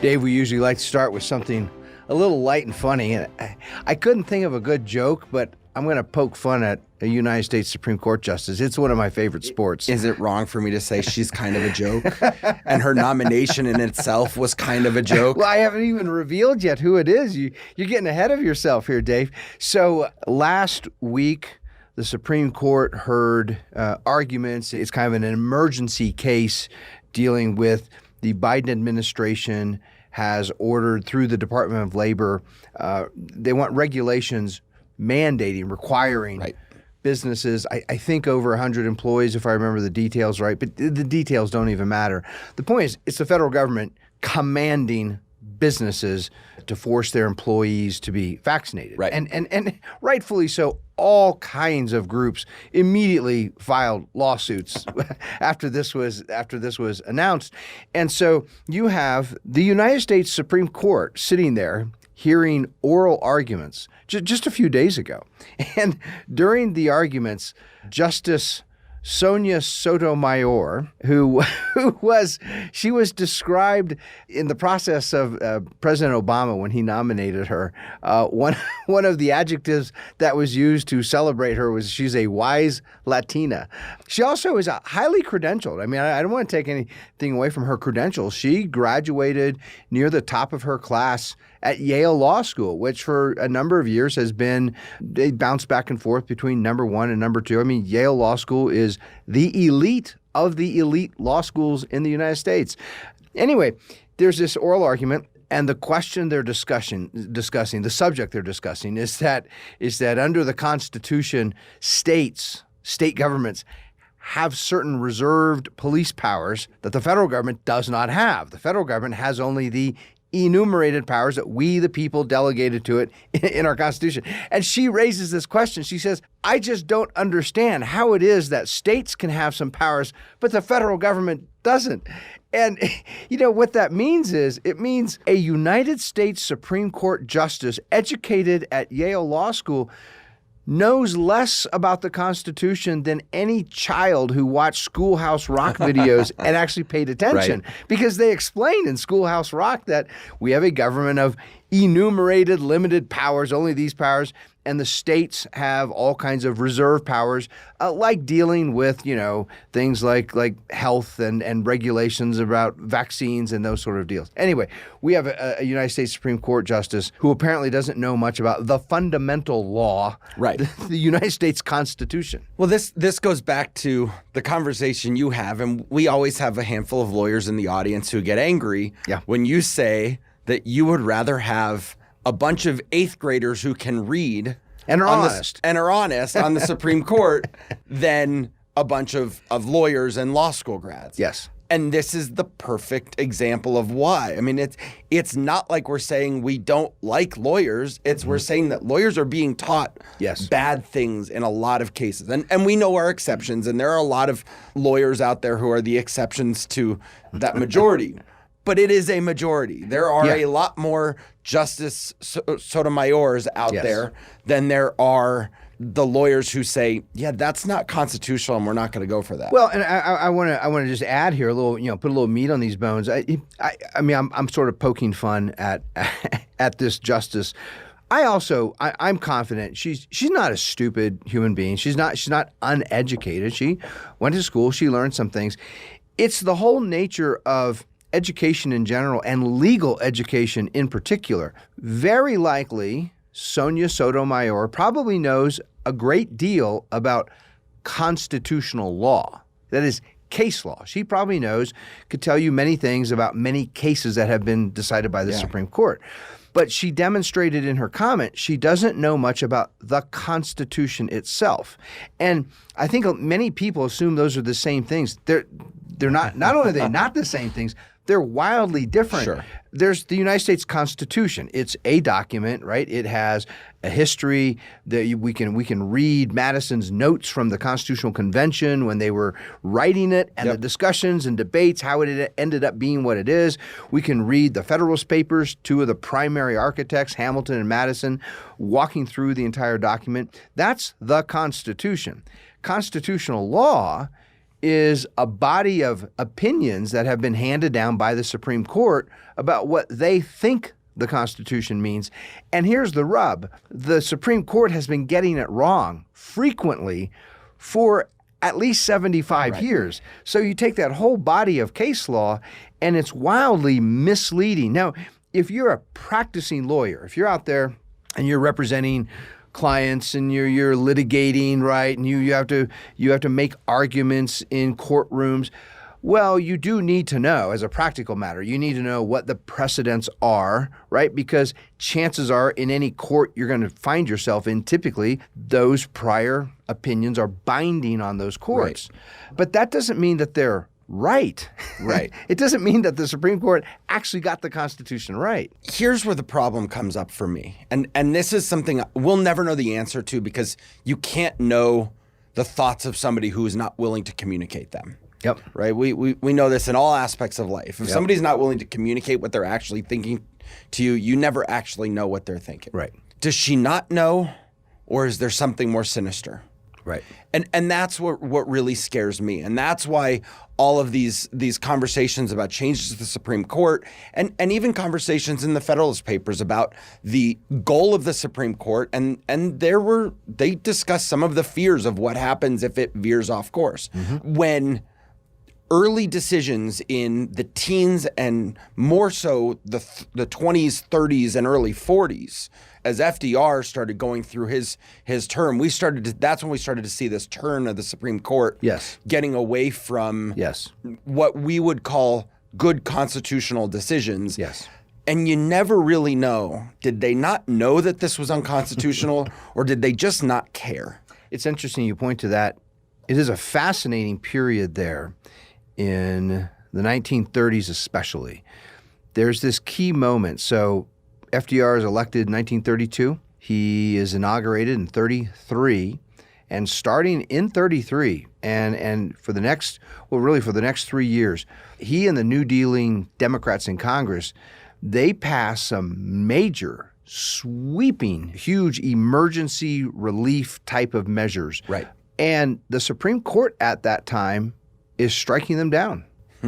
Dave, we usually like to start with something a little light and funny. I couldn't think of a good joke, but I'm going to poke fun at a United States Supreme Court justice. It's one of my favorite sports. Is it wrong for me to say she's kind of a joke? And her nomination in itself was kind of a joke? Well, I haven't even revealed yet who it is. You're getting ahead of yourself here, Dave. So last week, the Supreme Court heard arguments. It's kind of an emergency case dealing with the Biden administration has ordered through the Department of Labor, they want regulations mandating, requiring businesses, I think over 100 employees, if I remember the details right, but the details don't even matter. The point is, it's the federal government commanding businesses to force their employees to be vaccinated. Right. And rightfully so, all kinds of groups immediately filed lawsuits after this was announced. And so you have the United States Supreme Court sitting there hearing oral arguments just a few days ago. And during the arguments, Justice Sonia Sotomayor, who was described in the process of President Obama when he nominated her. One of the adjectives that was used to celebrate her was she's a wise Latina. She also is highly credentialed. I mean, I don't want to take anything away from her credentials. She graduated near the top of her class at Yale Law School, which for a number of years has been, they bounce back and forth between number one and number two. I mean, Yale Law School is the elite of the elite law schools in the United States. Anyway, there's this oral argument, and the question they're discussing, the subject they're discussing is that under the Constitution, state governments have certain reserved police powers that the federal government does not have. The federal government has only the enumerated powers that we, the people, delegated to it in our Constitution. And she raises this question. She says, I just don't understand how it is that states can have some powers, but the federal government doesn't. And, you know, what that means is it means a United States Supreme Court justice educated at Yale Law School knows less about the Constitution than any child who watched Schoolhouse Rock videos and actually paid attention. Right. Because they explain in Schoolhouse Rock that we have a government of enumerated, limited powers, only these powers, and the states have all kinds of reserve powers, like dealing with, you know, things like health and regulations about vaccines and those sort of deals. Anyway, we have a United States Supreme Court justice who apparently doesn't know much about the fundamental law, right? The United States Constitution. Well, this goes back to the conversation you have, and we always have a handful of lawyers in the audience who get angry when you say that you would rather have a bunch of eighth graders who can read and are honest on the Supreme Court than a bunch of lawyers and law school grads. Yes. And this is the perfect example of why. I mean, it's not like we're saying we don't like lawyers. It's we're saying that lawyers are being taught bad things in a lot of cases. And we know our exceptions, and there are a lot of lawyers out there who are the exceptions to that majority. But it is a majority. There are a lot more Justice Sotomayors out there than there are the lawyers who say, yeah, that's not constitutional and we're not going to go for that. Well, and I want to just add here a little, you know, put a little meat on these bones. I mean, I'm sort of poking fun at this justice. I'm confident she's not a stupid human being. She's not uneducated. She went to school. She learned some things. It's the whole nature of education in general and legal education in particular. Very likely, Sonia Sotomayor probably knows a great deal about constitutional law. That is, case law. She probably could tell you many things about many cases that have been decided by the Supreme Court. But she demonstrated in her comment she doesn't know much about the Constitution itself. And I think many people assume those are the same things. They're not. Not only are they not the same things, they're wildly different. Sure. There's the United States Constitution. It's a document, right? It has a history that we can read Madison's notes from the Constitutional Convention when they were writing it, and the discussions and debates, how it ended up being what it is. We can read the Federalist Papers, two of the primary architects, Hamilton and Madison, walking through the entire document. That's the Constitution. Constitutional law is a body of opinions that have been handed down by the Supreme Court about what they think the Constitution means. And here's the rub. The Supreme Court has been getting it wrong frequently for at least 75 years. So you take that whole body of case law, and it's wildly misleading. Now, if you're a practicing lawyer, if you're out there and you're representing clients and you're litigating, right, and you have to make arguments in courtrooms, well, you do need to know, as a practical matter, you need to know what the precedents are, right? Because chances are in any court you're going to find yourself in, typically, those prior opinions are binding on those courts. Right. But that doesn't mean that they're right. Right. It doesn't mean that the Supreme Court actually got the Constitution right. Here's where the problem comes up for me. And this is something we'll never know the answer to, because you can't know the thoughts of somebody who is not willing to communicate them. Yep. Right. We know this in all aspects of life. If somebody's not willing to communicate what they're actually thinking to you, you never actually know what they're thinking. Right. Does she not know, or is there something more sinister? Right. And that's what really scares me. And that's why all of these conversations about changes to the Supreme Court and even conversations in the Federalist Papers about the goal of the Supreme Court, and they discussed some of the fears of what happens if it veers off course. Mm-hmm. When early decisions in the teens and more so the 20s, 30s, and early 40s, as FDR started going through his term, that's when we started to see this turn of the Supreme Court getting away from what we would call good constitutional decisions. Yes. And you never really know, did they not know that this was unconstitutional, or did they just not care? It's interesting you point to that. It is a fascinating period there in the 1930s especially. There's this key moment. So FDR is elected in 1932. He is inaugurated in 33. And starting in 33 and for the next 3 years, he and the New Dealing Democrats in Congress, they passed some major, sweeping, huge emergency relief type of measures. Right. And the Supreme Court at that time is striking them down,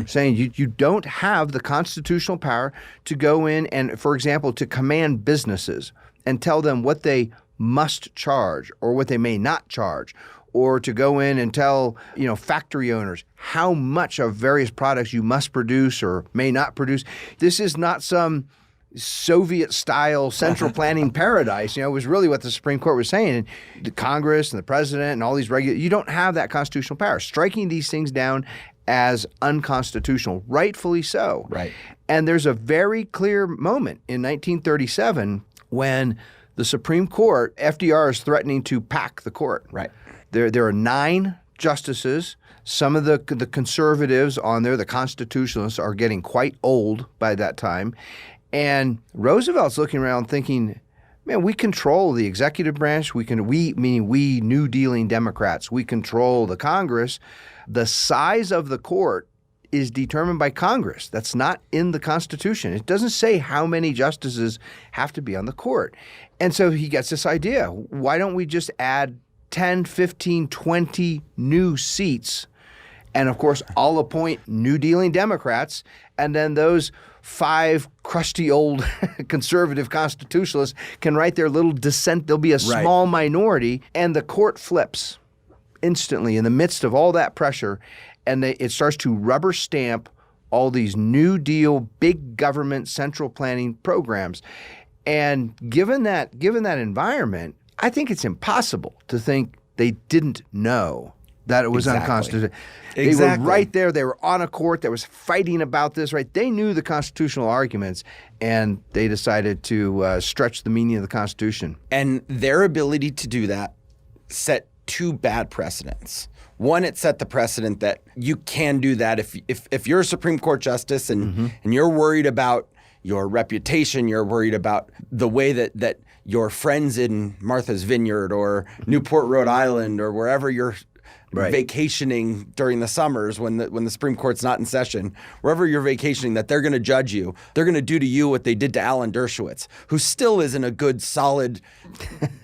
saying you don't have the constitutional power to go in and, for example, to command businesses and tell them what they must charge or what they may not charge, or to go in and tell, factory owners how much of various products you must produce or may not produce. This is not some Soviet-style central planning paradise, was really what the Supreme Court was saying. And the Congress and the president and all these you don't have that constitutional power. Striking these things down as unconstitutional, rightfully so. Right. And there's a very clear moment in 1937 when the Supreme Court, FDR is threatening to pack the court. Right. There are 9 justices. Some of the conservatives on there, the constitutionalists, are getting quite old by that time. And Roosevelt's looking around thinking, man, we control the executive branch. We New Dealing Democrats, we control the Congress. The size of the court is determined by Congress. That's not in the Constitution. It doesn't say how many justices have to be on the court. And so he gets this idea. Why don't we just add 10, 15, 20 new seats? And of course, I'll appoint New Dealing Democrats, and then those 5 crusty old conservative constitutionalists can write their little dissent. There'll be a small minority, and the court flips instantly in the midst of all that pressure, and it starts to rubber stamp all these New Deal, big government, central planning programs. And given that environment, I think it's impossible to think they didn't know that it was unconstitutional. They were right there. They were on a court that was fighting about this, right? They knew the constitutional arguments, and they decided to stretch the meaning of the Constitution. And their ability to do that set 2 bad precedents. One, it set the precedent that you can do that if you're a Supreme Court justice and you're worried about your reputation, you're worried about the way that your friends in Martha's Vineyard or Newport, Rhode Island, or wherever you're vacationing during the summers when the Supreme Court's not in session, wherever you're vacationing, that they're going to judge you. They're going to do to you what they did to Alan Dershowitz, who still isn't a good, solid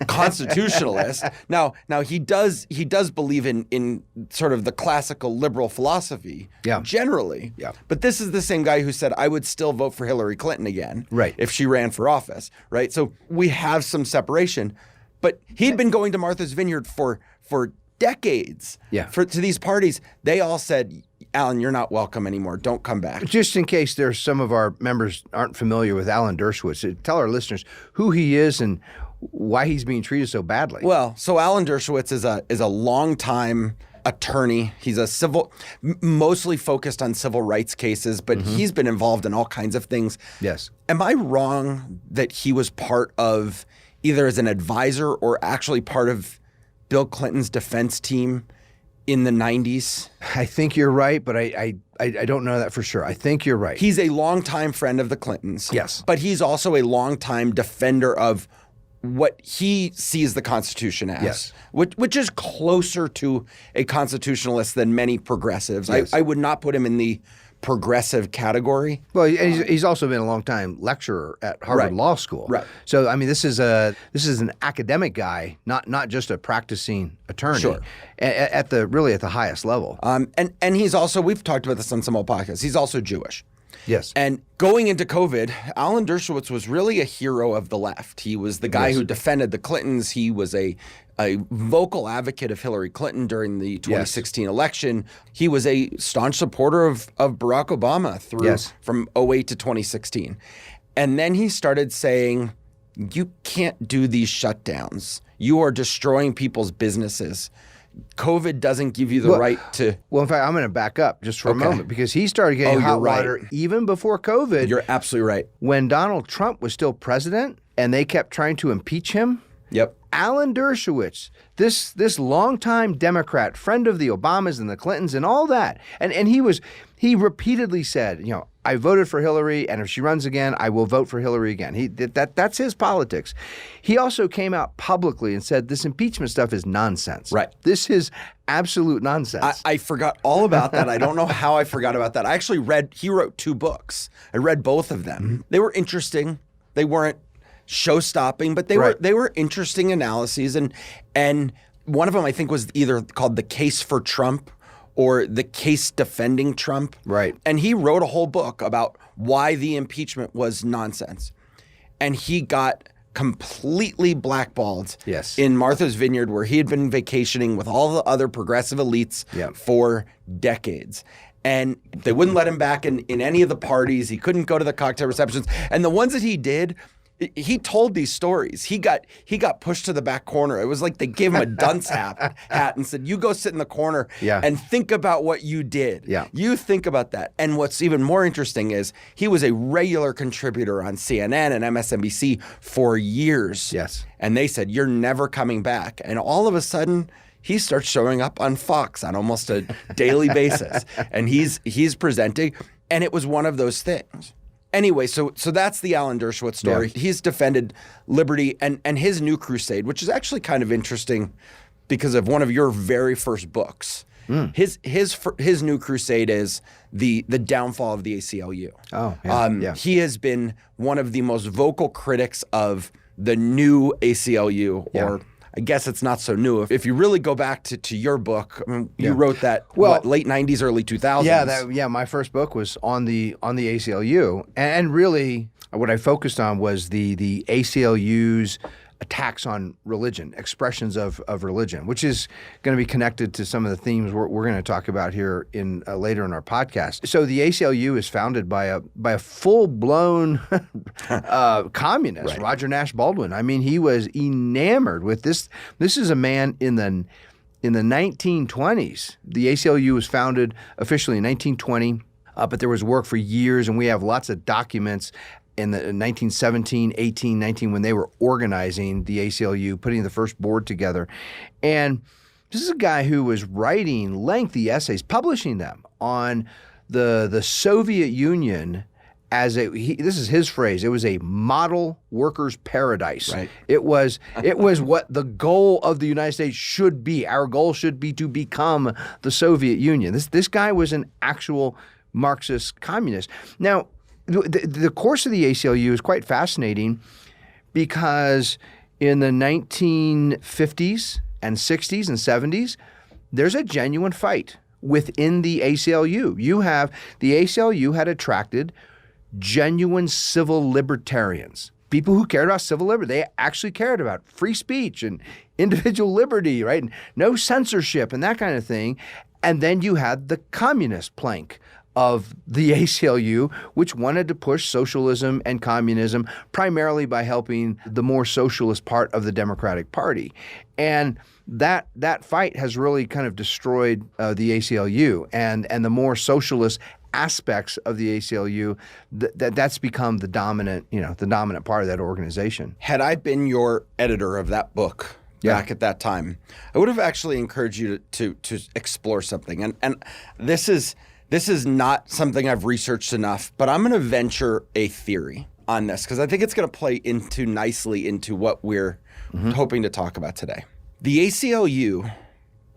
constitutionalist. Now he does believe in sort of the classical liberal philosophy generally. Yeah. But this is the same guy who said, I would still vote for Hillary Clinton again if she ran for office, right? So we have some separation. But he'd been going to Martha's Vineyard for decades to these parties. They all said, Alan, you're not welcome anymore. Don't come back. Just in case there's some of our members aren't familiar with Alan Dershowitz, tell our listeners who he is and why he's being treated so badly. Well, so Alan Dershowitz is a longtime attorney. He's mostly focused on civil rights cases, but he's been involved in all kinds of things. Yes. Am I wrong that he was part of either as an advisor or actually part of Bill Clinton's defense team in the 90s? I think you're right, but I don't know that for sure. I think you're right. He's a longtime friend of the Clintons. Yes. But he's also a longtime defender of what he sees the Constitution as, which is closer to a constitutionalist than many progressives. Yes. I would not put him in the progressive category. Well, he's also been a long time lecturer at Harvard Law School. Right. So I mean, this is an academic guy, not just a practicing attorney. Sure. At the highest level. And he's also, we've talked about this on some old podcasts, he's also Jewish. Yes. And going into COVID, Alan Dershowitz was really a hero of the left. He was the guy who defended the Clintons. He was a vocal advocate of Hillary Clinton during the 2016 election. He was a staunch supporter of Barack Obama from 2008 to 2016. And then he started saying, you can't do these shutdowns. You are destroying people's businesses. COVID doesn't give you the right to... Well, in fact, I'm going to back up just for a moment because he started getting hot water even before COVID. You're absolutely right. When Donald Trump was still president and they kept trying to impeach him. Yep. Alan Dershowitz, this longtime Democrat, friend of the Obamas and the Clintons and all that. And he repeatedly said, I voted for Hillary, and if she runs again, I will vote for Hillary again. That's his politics. He also came out publicly and said this impeachment stuff is nonsense. Right. This is absolute nonsense. I forgot all about that. I don't know how I forgot about that. I actually he wrote 2 books. I read both of them. Mm-hmm. They were interesting. They weren't show-stopping, but they were interesting analyses. And one of them I think was either called The Case for Trump or The Case Defending Trump. Right. And he wrote a whole book about why the impeachment was nonsense. And he got completely blackballed in Martha's Vineyard, where he had been vacationing with all the other progressive elites for decades. And they wouldn't let him back in any of the parties. He couldn't go to the cocktail receptions. And the ones that he did, he told these stories. He got pushed to the back corner. It was like they gave him a dunce hat and said, you go sit in the corner and think about what you did. Yeah. You think about that. And what's even more interesting is he was a regular contributor on CNN and MSNBC for years. Yes. And they said, you're never coming back. And all of a sudden, he starts showing up on Fox on almost a daily basis. And he's presenting. And it was one of those things. Anyway, so that's the Alan Dershowitz story. Yeah. He's defended liberty and his new crusade, which is actually kind of interesting because of one of your very first books. Mm. His new crusade is the downfall of the ACLU. Oh, yeah. He has been one of the most vocal critics of the new ACLU, or I guess it's not so new. If you really go back to your book, I mean, you wrote that late 90s, early 2000s. Yeah, my first book was on the ACLU, and really what I focused on was the ACLU's attacks on religion, expressions of religion, which is going to be connected to some of the themes we're going to talk about here in later in our podcast. So the ACLU is founded by a full-blown communist, right. Roger Nash Baldwin. I mean, he was enamored with this. This is a man in the 1920s. The ACLU was founded officially in 1920, but there was work for years, and we have lots of documents in the 1917, 18, 19, when they were organizing the ACLU, putting the first board together. And this is a guy who was writing lengthy essays, publishing them on the Soviet Union as this is his phrase, it was a model workers' paradise. Right. It was what the goal of the United States should be. Our goal should be to become the Soviet Union. This guy was an actual Marxist communist. Now, the course of the ACLU is quite fascinating because in the 1950s and 60s and 70s, there's a genuine fight within the ACLU. The ACLU had attracted genuine civil libertarians, people who cared about civil liberty. They actually cared about free speech and individual liberty, right? And no censorship and that kind of thing. And then you had the communist plank of the ACLU, which wanted to push socialism and communism primarily by helping the more socialist part of the Democratic Party. And that fight has really kind of destroyed the ACLU, and the more socialist aspects of the ACLU, that's become the dominant part of that organization. Had I been your editor of that book back at that time, I would have actually encouraged you to explore something. And this is not something I've researched enough, but I'm going to venture a theory on this because I think it's going to play nicely into what we're hoping to talk about today. The ACLU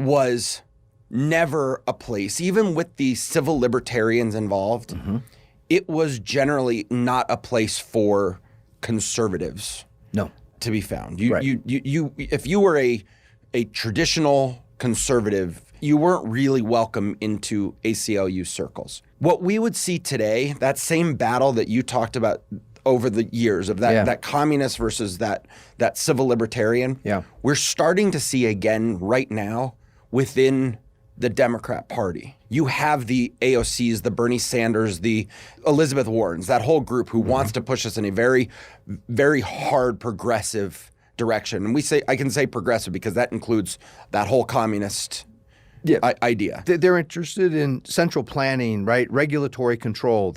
was never a place, even with the civil libertarians involved, it was generally not a place for conservatives to be found. If you were a traditional conservative, you weren't really welcome into ACLU circles. What we would see today, that same battle that you talked about over the years of that communist versus that civil libertarian, we're starting to see again right now within the Democrat Party. You have the AOCs, the Bernie Sanders, the Elizabeth Warrens, that whole group who wants to push us in a very, very hard progressive direction. And I can say progressive because that includes that whole communist idea. They're interested in central planning, right? Regulatory control.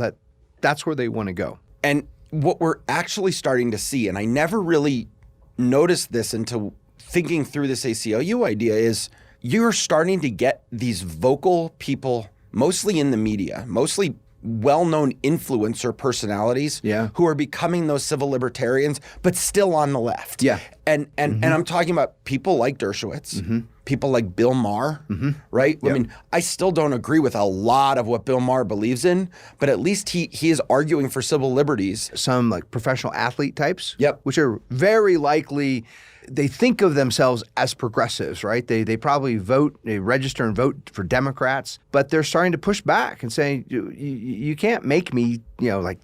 That's where they want to go. And what we're actually starting to see, and I never really noticed this until thinking through this ACLU idea, is you're starting to get these vocal people, mostly in the media, mostly well-known influencer personalities who are becoming those civil libertarians, but still on the left. And I'm talking about people like Dershowitz, people like Bill Maher, right? I mean, I still don't agree with a lot of what Bill Maher believes in, but at least he is arguing for civil liberties. Some like professional athlete types, which are very likely, they think of themselves as progressives, right? They probably register and vote for Democrats, but they're starting to push back and saying, you can't make me,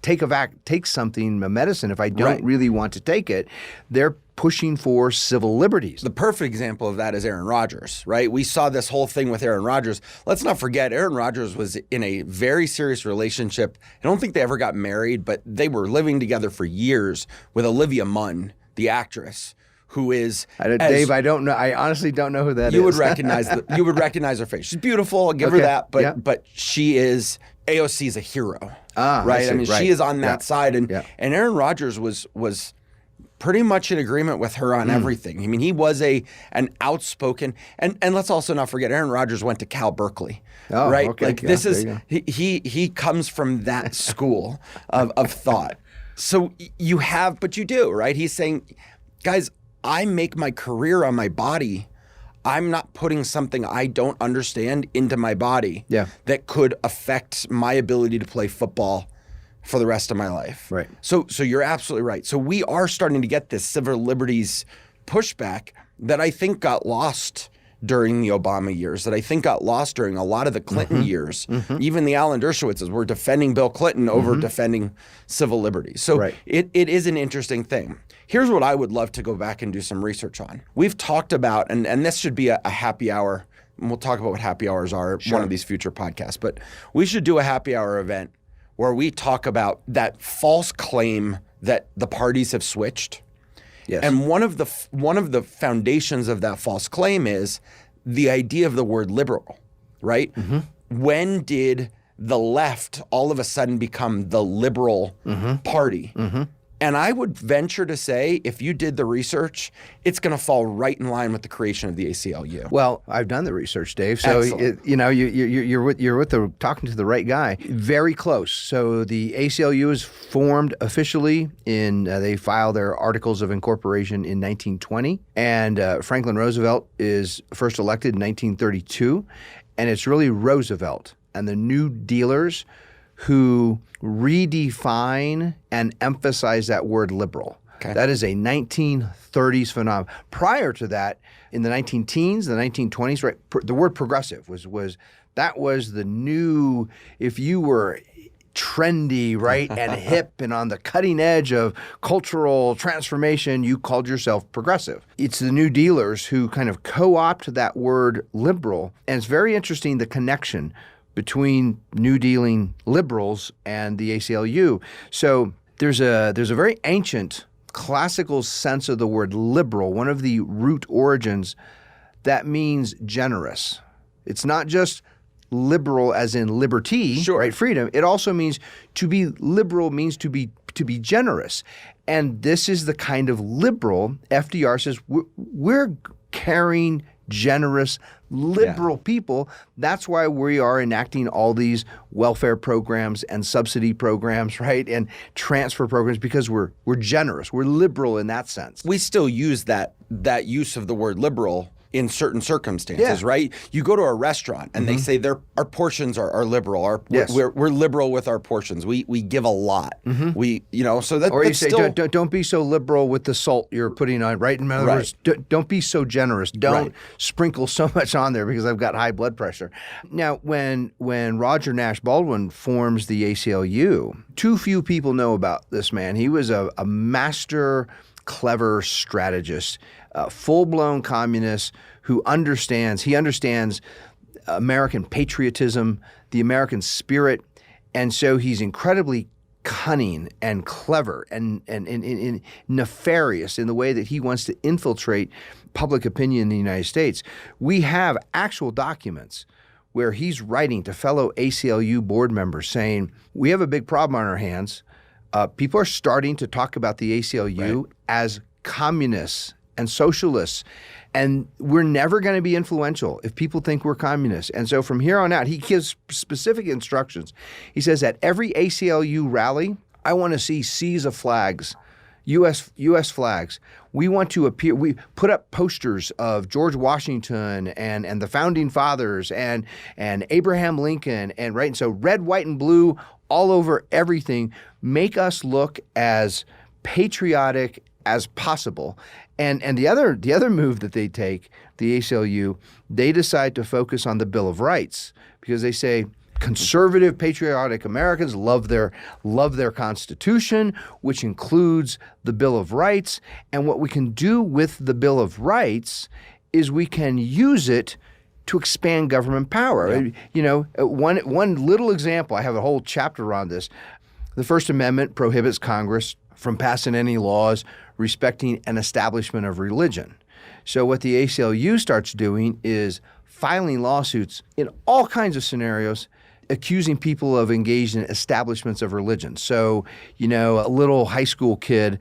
take something, a medicine, if I don't really want to take it. They're pushing for civil liberties. The perfect example of that is Aaron Rodgers, right? We saw this whole thing with Aaron Rodgers. Let's not forget, Aaron Rodgers was in a very serious relationship. I don't think they ever got married, but they were living together for years with Olivia Munn, the actress, who is Dave, I don't know. I honestly don't know who that is. You would recognize her face. She's beautiful. I'll give her that. But she is AOC's a hero, right? I mean, she is on that side, and Aaron Rodgers was pretty much in agreement with her on everything. I mean, he was an outspoken, and let's also not forget, Aaron Rodgers went to Cal Berkeley, right? Okay. Like this is he comes from that school of thought. So you do, right? He's saying, guys, I make my career on my body. I'm not putting something I don't understand into my body that could affect my ability to play football for the rest of my life. Right. So you're absolutely right. So we are starting to get this civil liberties pushback that I think got lost during the Obama years, that I think got lost during a lot of the Clinton years. Even the Alan Dershowitzes were defending Bill Clinton over defending civil liberties. So it is an interesting thing. Here's what I would love to go back and do some research on. We've talked about, and this should be a happy hour, and we'll talk about what happy hours are one of these future podcasts, but we should do a happy hour event where we talk about that false claim that the parties have switched. Yes. And one of the foundations of that false claim is the idea of the word liberal, right? When did the left all of a sudden become the liberal party? And I would venture to say, if you did the research, it's going to fall right in line with the creation of the ACLU. Well, I've done the research, Dave. So you're talking to the right guy. Very close. So the ACLU is formed officially they file their Articles of Incorporation in 1920, and Franklin Roosevelt is first elected in 1932, and it's really Roosevelt and the New Dealers who redefine and emphasize that word liberal. Okay. That is a 1930s phenomenon. Prior to that, in the 19-teens, the 1920s, right, the word progressive was the new, if you were trendy, right, and hip and on the cutting edge of cultural transformation, you called yourself progressive. It's the New Dealers who kind of co-opt that word liberal, and it's very interesting the connection between New Dealing liberals and the ACLU. So there's a very ancient classical sense of the word liberal, one of the root origins that means generous. It's not just liberal as in liberty, sure, right, freedom. It also means to be liberal means to be generous. And this is the kind of liberal FDR says we're caring, generous, liberal people. That's why we are enacting all these welfare programs and subsidy programs, right? And transfer programs because we're generous. We're liberal in that sense. We still use that use of the word liberal in certain circumstances, right? You go to a restaurant and they say our portions are liberal. We're liberal with our portions. We give a lot. We so that or that's you say still, don't be so liberal with the salt you're putting on, right? In other words, don't be so generous. Don't sprinkle so much on there because I've got high blood pressure. Now, when Roger Nash Baldwin forms the ACLU, too few people know about this man. He was a master, clever strategist, full-blown communist who understands American patriotism, the American spirit, and so he's incredibly cunning and clever and nefarious in the way that he wants to infiltrate public opinion in the United States. We have actual documents where he's writing to fellow ACLU board members saying, we have a big problem on our hands. People are starting to talk about the ACLU as communists and socialists, and we're never going to be influential if people think we're communists. And so from here on out, he gives specific instructions. He says at every ACLU rally, I want to see seas of flags, U.S. flags. We want to appear. We put up posters of George Washington and the founding fathers and Abraham Lincoln and so red, white, and blue all over everything. Make us look as patriotic as possible. And the other move that they take, the ACLU, they decide to focus on the Bill of Rights because they say conservative, patriotic Americans love their Constitution, which includes the Bill of Rights. And what we can do with the Bill of Rights is we can use it to expand government power. Yeah. One little example, I have a whole chapter on this. The First Amendment prohibits Congress from passing any laws respecting an establishment of religion. So what the ACLU starts doing is filing lawsuits in all kinds of scenarios, accusing people of engaged in establishments of religion. So, a little high school kid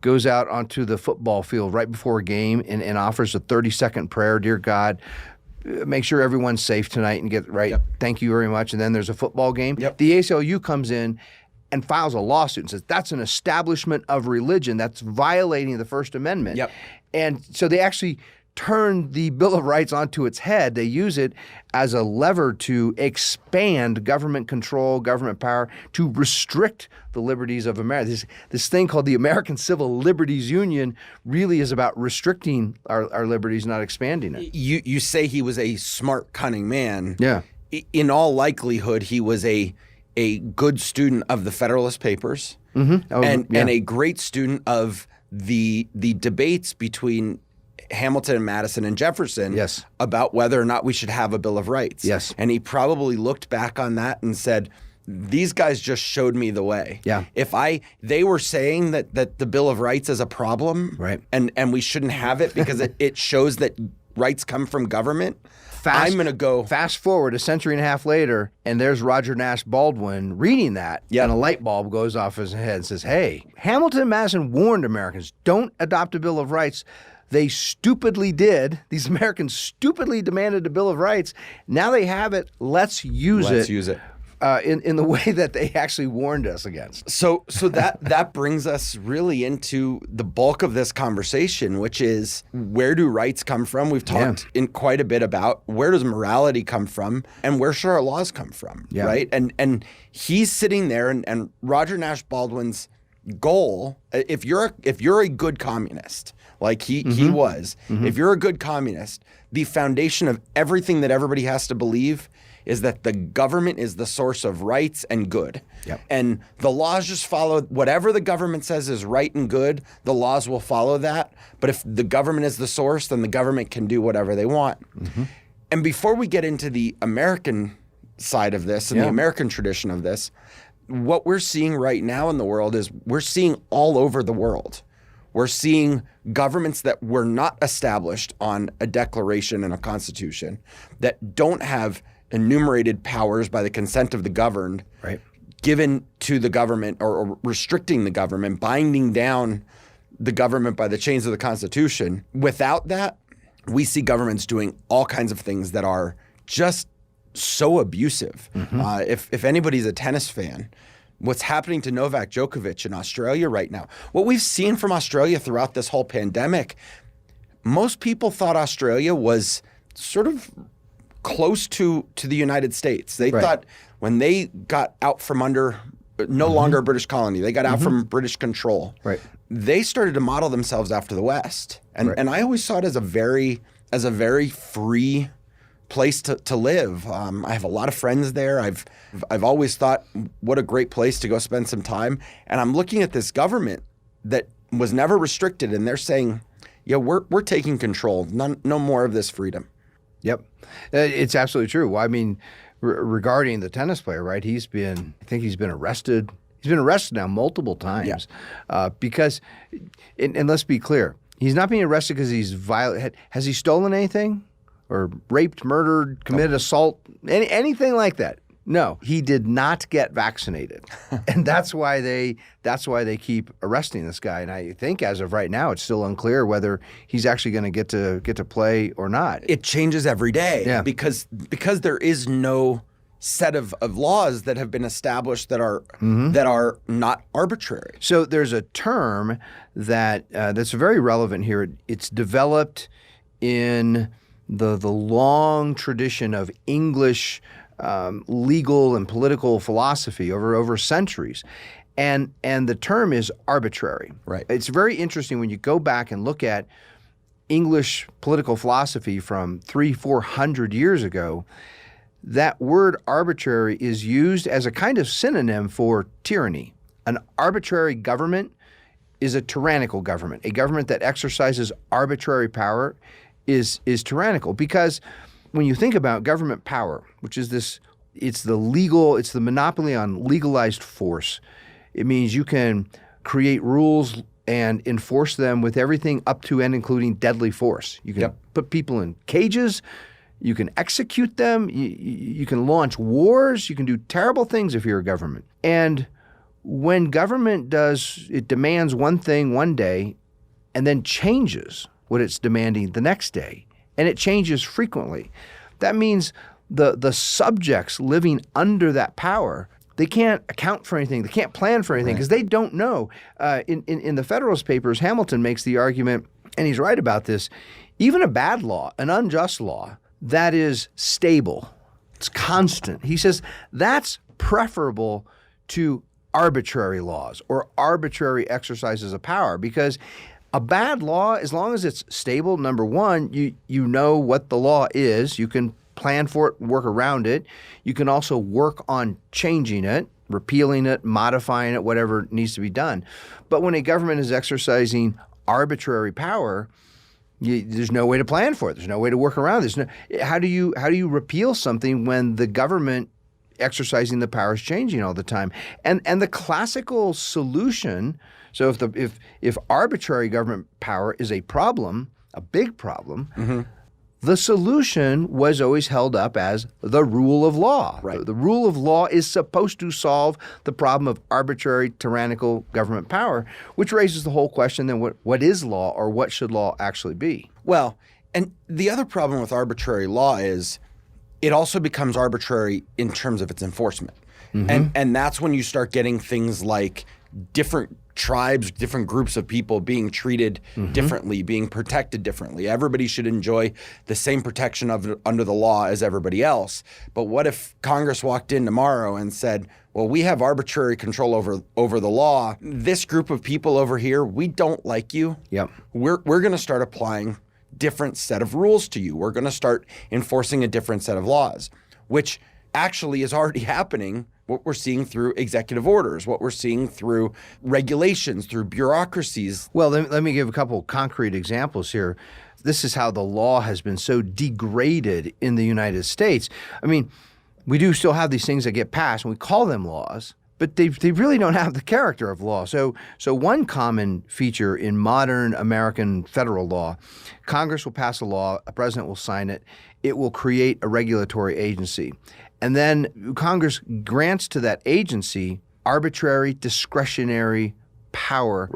goes out onto the football field right before a game and offers a 30-second prayer, dear God, make sure everyone's safe tonight and get right. Yep. Thank you very much. And then there's a football game. Yep. The ACLU comes in and files a lawsuit and says that's an establishment of religion that's violating the First Amendment. Yep. And so they actually turn the Bill of Rights onto its head. They use it as a lever to expand government control, government power, to restrict the liberties of America. This thing called the American Civil Liberties Union really is about restricting our liberties, not expanding it. You say he was a smart, cunning man. Yeah. In all likelihood, he was a good student of the Federalist Papers and a great student of the debates between Hamilton and Madison and Jefferson about whether or not we should have a Bill of Rights. Yes. And he probably looked back on that and said, these guys just showed me the way. Yeah. They were saying that the Bill of Rights is a problem, right, and we shouldn't have it because it shows that rights come from government. I'm going to go fast forward a century and a half later, and there's Roger Nash Baldwin reading that, and a light bulb goes off his head and says, hey, Hamilton and Madison warned Americans, don't adopt a Bill of Rights. They stupidly did. These Americans stupidly demanded a Bill of Rights. Now they have it. Let's use it in the way that they actually warned us against. So that brings us really into the bulk of this conversation, which is, where do rights come from? We've talked in quite a bit about where does morality come from and where should our laws come from, right? And he's sitting there, and Roger Nash Baldwin's goal, if you're a good communist, like he was, if you're a good communist, the foundation of everything that everybody has to believe is that the government is the source of rights and good. And the laws just follow whatever the government says is right and good, the laws will follow that. But if the government is the source, then the government can do whatever they want. And before we get into the American side of this and the American tradition of this, what we're seeing right now in the world is we're seeing all over the world. We're seeing governments that were not established on a declaration and a constitution, that don't have enumerated powers by the consent of the governed, given to the government, or restricting the government, binding down the government by the chains of the Constitution. Without that, we see governments doing all kinds of things that are just so abusive. If anybody's a tennis fan, what's happening to Novak Djokovic in Australia right now, what we've seen from Australia throughout this whole pandemic, most people thought Australia was sort of close to the United States. They thought when they got out from under, no longer a British colony, they got out from British control. They started to model themselves after the West. And I always saw it as a very free place to live. I have a lot of friends there. I've always thought, what a great place to go spend some time. And I'm looking at this government that was never restricted, and they're saying, yeah, we're taking control. No more of this freedom. Yep. It's absolutely true. Well, I mean, regarding the tennis player, right? I think he's been arrested. He's been arrested now multiple times because, and let's be clear, he's not being arrested because he's violent. Has he stolen anything or raped, murdered, committed assault, anything like that? No, he did not get vaccinated, and that's why they keep arresting this guy. And I think as of right now, it's still unclear whether he's actually going to get to play or not. It changes every day because there is no set of laws that have been established that are not arbitrary. So there's a term that's very relevant here. It's developed in the long tradition of English legal and political philosophy over centuries. And the term is arbitrary. It's very interesting when you go back and look at English political philosophy from 300-400 years ago. That word arbitrary is used as a kind of synonym for tyranny. An arbitrary government is a tyrannical government. A government that exercises arbitrary power is tyrannical, because when you think about government power, which is it's the monopoly on legalized force. It means you can create rules and enforce them with everything up to and including deadly force. You can put people in cages. You can execute them. You can launch wars. You can do terrible things if you're a government. And when government demands one thing one day and then changes what it's demanding the next day, and it changes frequently, that means the subjects living under that power, they can't account for anything. They can't plan for anything because they don't know. In the Federalist Papers, Hamilton makes the argument, and he's right about this, even a bad law, an unjust law that is stable, it's constant, he says that's preferable to arbitrary laws or arbitrary exercises of power, because a bad law, as long as it's stable, number one, you know what the law is. You can plan for it, work around it. You can also work on changing it, repealing it, modifying it, whatever needs to be done. But when a government is exercising arbitrary power, there's no way to plan for it. There's no way to work around it. How do you repeal something when the government exercising the power is changing all the time? And the classical solution. So if arbitrary government power is a problem, a big problem, the solution was always held up as the rule of law. The rule of law is supposed to solve the problem of arbitrary, tyrannical government power, which raises the whole question then, what is law, or what should law actually be? Well, and the other problem with arbitrary law is it also becomes arbitrary in terms of its enforcement. And that's when you start getting things like different tribes, different groups of people being treated differently, being protected differently. Everybody should enjoy the same protection under the law as everybody else. But what if Congress walked in tomorrow and said, well, we have arbitrary control over the law. This group of people over here, we don't like you. Yep. We're going to start applying different set of rules to you. We're going to start enforcing a different set of laws, which actually is already happening. What we're seeing through executive orders, what we're seeing through regulations, through bureaucracies. Well, let me give a couple concrete examples here. This is how the law has been so degraded in the United States. I mean, we do still have these things that get passed, and we call them laws, but they really don't have the character of law. So one common feature in modern American federal law, Congress will pass a law, a president will sign it, it will create a regulatory agency. And then Congress grants to that agency arbitrary, discretionary power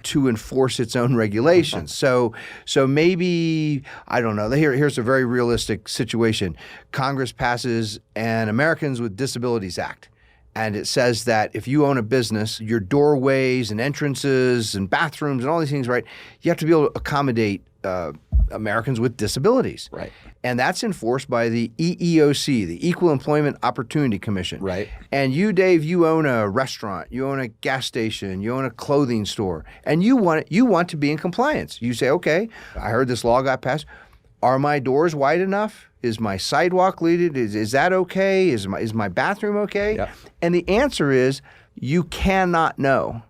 to enforce its own regulations. So maybe, I don't know, here's a very realistic situation. Congress passes an Americans with Disabilities Act. And it says that if you own a business, your doorways and entrances and bathrooms and all these things, right, you have to be able to accommodate Americans with disabilities. Right. And that's enforced by the EEOC, the Equal Employment Opportunity Commission. Right. And you, Dave, you own a restaurant, you own a gas station, you own a clothing store, and you want to be in compliance. You say, okay, I heard this law got passed. Are my doors wide enough? Is my sidewalk leaded? Is that okay? Is my bathroom okay? Yep. And the answer is you cannot know,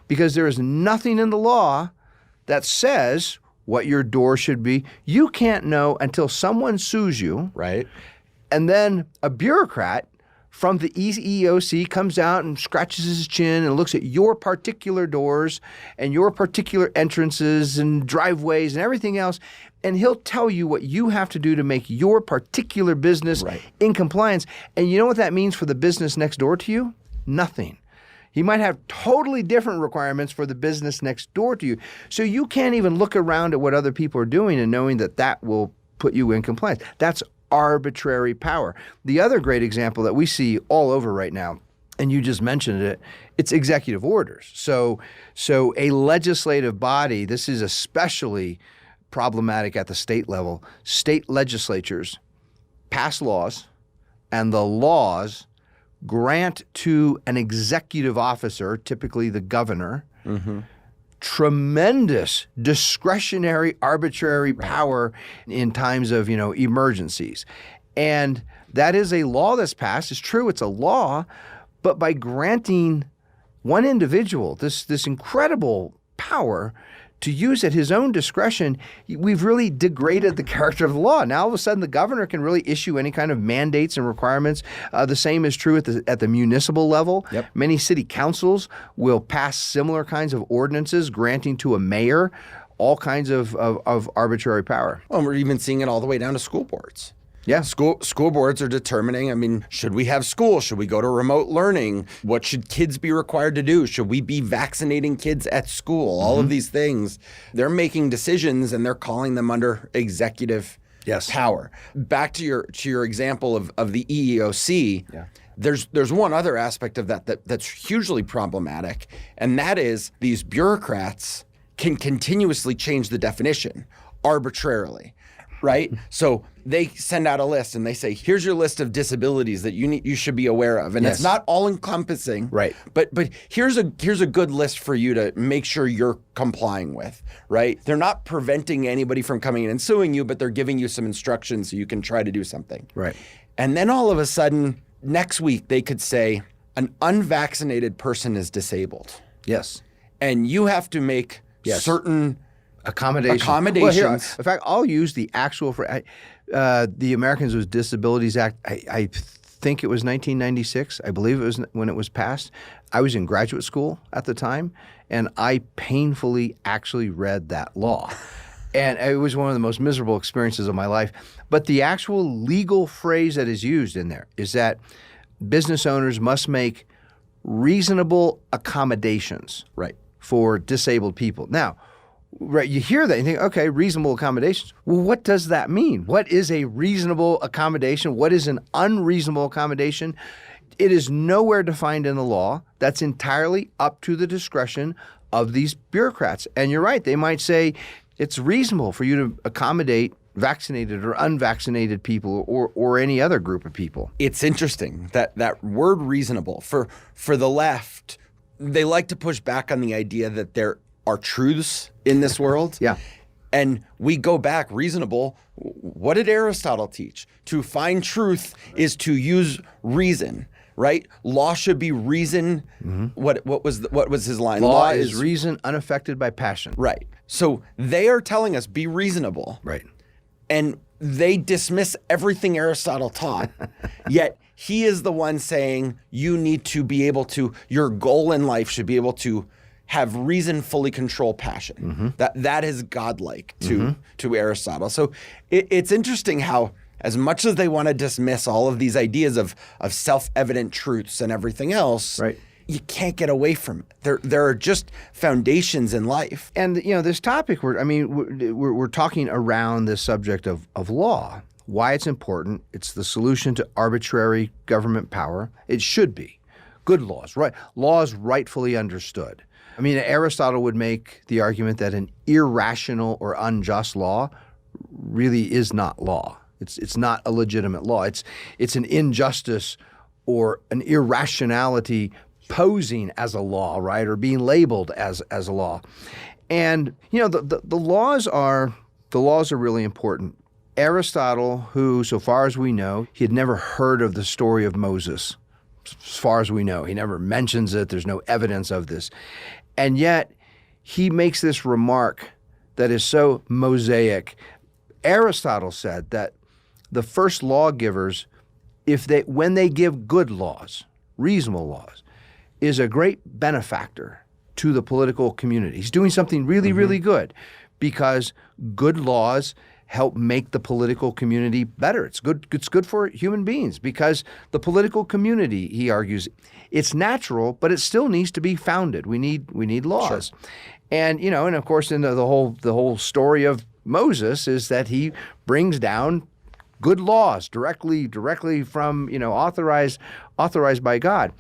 because there is nothing in the law that says what your door should be. You can't know until someone sues you. Right. And then a bureaucrat from the EEOC comes out and scratches his chin and looks at your particular doors and your particular entrances and driveways and everything else, and he'll tell you what you have to do to make your particular business in compliance. And you know what that means for the business next door to you? Nothing. He might have totally different requirements for the business next door to you. So you can't even look around at what other people are doing and knowing that that will put you in compliance. That's arbitrary power. The other great example that we see all over right now, and you just mentioned it, it's executive orders. So a legislative body, this is especially problematic at the state level. State legislatures pass laws, and the laws grant to an executive officer, typically the governor, tremendous discretionary, arbitrary power in times of, emergencies. And that is a law that's passed. It's true, it's a law, but by granting one individual this incredible power to use at his own discretion, we've really degraded the character of the law. Now, all of a sudden, the governor can really issue any kind of mandates and requirements. The same is true at the municipal level. Yep. Many city councils will pass similar kinds of ordinances, granting to a mayor all kinds of arbitrary power. Well, we're even seeing it all the way down to school boards. Yeah. School boards are determining, should we have school? Should we go to remote learning? What should kids be required to do? Should we be vaccinating kids at school? All of these things. They're making decisions and they're calling them under executive power. Back to your example of the EEOC. Yeah. There's one other aspect of that's hugely problematic, and that is these bureaucrats can continuously change the definition arbitrarily. Right? So they send out a list and they say, here's your list of disabilities that you should be aware of. And it's not all encompassing. Right. But here's a good list for you to make sure you're complying with. Right? They're not preventing anybody from coming in and suing you, but they're giving you some instructions so you can try to do something. Right. And then all of a sudden, next week, they could say an unvaccinated person is disabled. Yes. And you have to make certain accommodations. Well, here, in fact, I'll use the actual the Americans with Disabilities Act. I think it was 1996. I believe it was when it was passed. I was in graduate school at the time, and I painfully actually read that law. And it was one of the most miserable experiences of my life. But the actual legal phrase that is used in there is that business owners must make reasonable accommodations for disabled people. Now, you hear that and you think, okay, reasonable accommodations. Well, what does that mean? What is a reasonable accommodation? What is an unreasonable accommodation? It is nowhere defined in the law. That's entirely up to the discretion of these bureaucrats. And you're right. They might say it's reasonable for you to accommodate vaccinated or unvaccinated people or any other group of people. It's interesting that word reasonable for the left, they like to push back on the idea that there are truths in this world. Yeah. And we go back reasonable. What did Aristotle teach? To find truth is to use reason, right? Law should be reason. Mm-hmm. What was his line? Law is reason unaffected by passion. Right. So they are telling us be reasonable. Right. And they dismiss everything Aristotle taught. Yet he is the one saying you need to be able to, your goal in life should be able to have reason fully control passion. Mm-hmm. That is godlike to Aristotle. So it's interesting how, as much as they want to dismiss all of these ideas of self-evident truths and everything else, right, you can't get away from it. There are just foundations in life. And this topic, we're talking around this subject of law, why it's important. It's the solution to arbitrary government power. It should be good laws, right? Laws rightfully understood. Aristotle would make the argument that an irrational or unjust law really is not law. It's not a legitimate law. It's an injustice or an irrationality posing as a law, right, or being labeled as a law. And the laws are really important. Aristotle, who, so far as we know, he had never heard of the story of Moses. As far as we know, he never mentions it. There's no evidence of this. And yet, he makes this remark that is so Mosaic. Aristotle said that the first lawgivers, when they give good laws, reasonable laws, is a great benefactor to the political community. He's doing something really, really good, because good laws help make the political community better. It's good for human beings, because the political community, he argues, it's natural, but it still needs to be founded. We need laws. Sure. And and of course, the whole story of Moses is that he brings down good laws directly from authorized by God.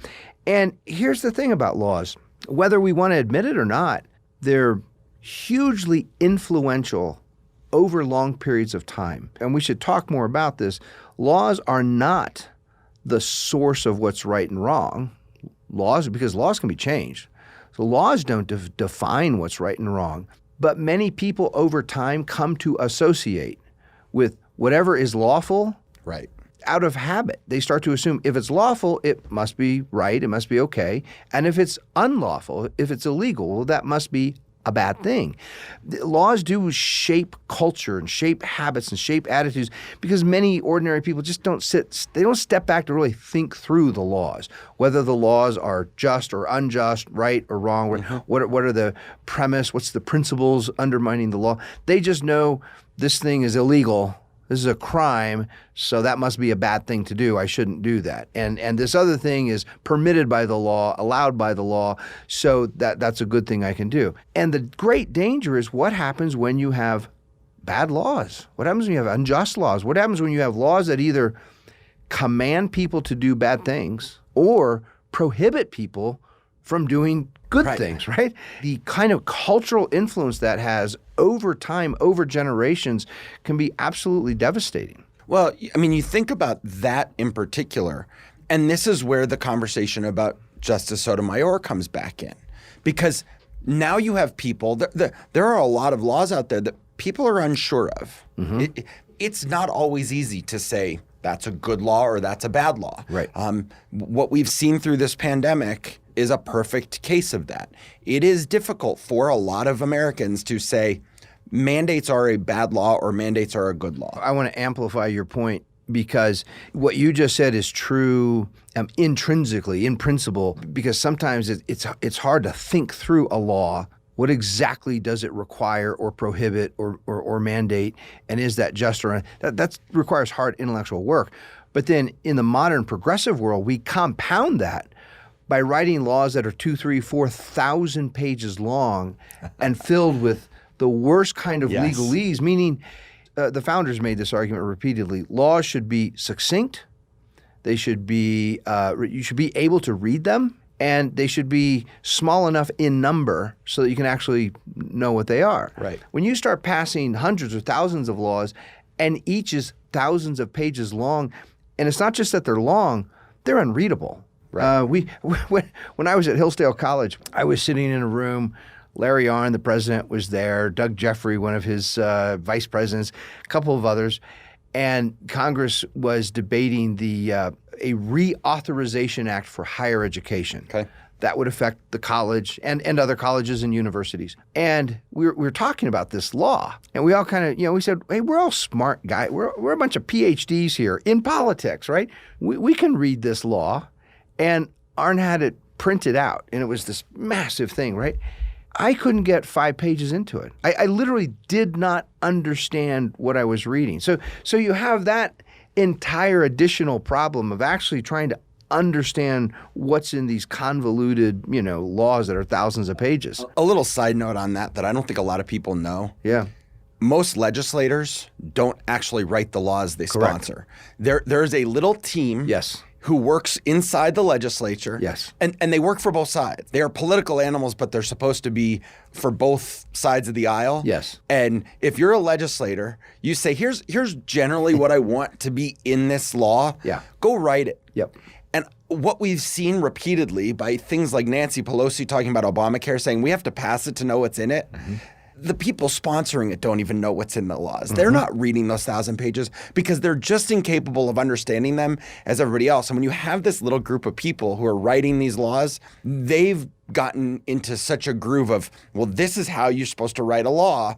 And here's the thing about laws: whether we want to admit it or not, they're hugely influential over long periods of time. And we should talk more about this. Laws are not the source of what's right and wrong. Because laws can be changed. So laws don't define what's right and wrong. But many people over time come to associate with whatever is lawful, right, out of habit. They start to assume if it's lawful, it must be right, it must be okay. And if it's unlawful, if it's illegal, well, that must be a bad thing. Laws do shape culture and shape habits and shape attitudes, because many ordinary people just don't step back to really think through the laws, whether the laws are just or unjust, right or wrong, what are the premise, what's the principles undermining the law. They just know this thing is illegal, this is a crime, so that must be a bad thing to do. I shouldn't do that. And this other thing is permitted by the law, allowed by the law, so that's a good thing I can do. And the great danger is what happens when you have bad laws? What happens when you have unjust laws? What happens when you have laws that either command people to do bad things or prohibit people from doing good things, right? The kind of cultural influence that has over time, over generations, can be absolutely devastating. Well, you think about that in particular, and this is where the conversation about Justice Sotomayor comes back in. Because now you have people, there are a lot of laws out there that people are unsure of. Mm-hmm. It's not always easy to say that's a good law or that's a bad law. Right. What we've seen through this pandemic is a perfect case of that. It is difficult for a lot of Americans to say mandates are a bad law or mandates are a good law. I want to amplify your point, because what you just said is true intrinsically, in principle, because sometimes it's hard to think through a law. What exactly does it require or prohibit or mandate? And is that just or that requires hard intellectual work. But then in the modern progressive world, we compound that by writing laws that are 2,000, 3,000, 4,000 pages long and filled with the worst kind of legalese, meaning the founders made this argument repeatedly. Laws should be succinct, They should be you should be able to read them, and they should be small enough in number so that you can actually know what they are. Right. When you start passing hundreds or thousands of laws, and each is thousands of pages long, and it's not just that they're long, they're unreadable. Right. When I was at Hillsdale College, I was sitting in a room. Larry Arnn, the president, was there. Doug Jeffrey, one of his vice presidents, a couple of others. And Congress was debating a reauthorization act for higher education. Okay. That would affect the college and other colleges and universities. And we were talking about this law. And we all kind of, we said, hey, we're all smart guys. We're a bunch of PhDs here in politics, right? We can read this law. And Arnn had it printed out. And it was this massive thing, right? I couldn't get 5 pages into it. I literally did not understand what I was reading. So you have that entire additional problem of actually trying to understand what's in these convoluted, laws that are thousands of pages. A little side note on that I don't think a lot of people know. Yeah. Most legislators don't actually write the laws they Correct. sponsor. There's a little team. Yes. Who works inside the legislature. Yes. And they work for both sides. They are political animals, but they're supposed to be for both sides of the aisle. Yes. And if you're a legislator, you say, here's generally what I want to be in this law. Yeah. Go write it. Yep. And what we've seen repeatedly by things like Nancy Pelosi talking about Obamacare, saying we have to pass it to know what's in it. Mm-hmm. The people sponsoring it don't even know what's in the laws. Mm-hmm. They're not reading those 1,000 pages because they're just incapable of understanding them as everybody else. And when you have this little group of people who are writing these laws, they've gotten into such a groove of, well, this is how you're supposed to write a law.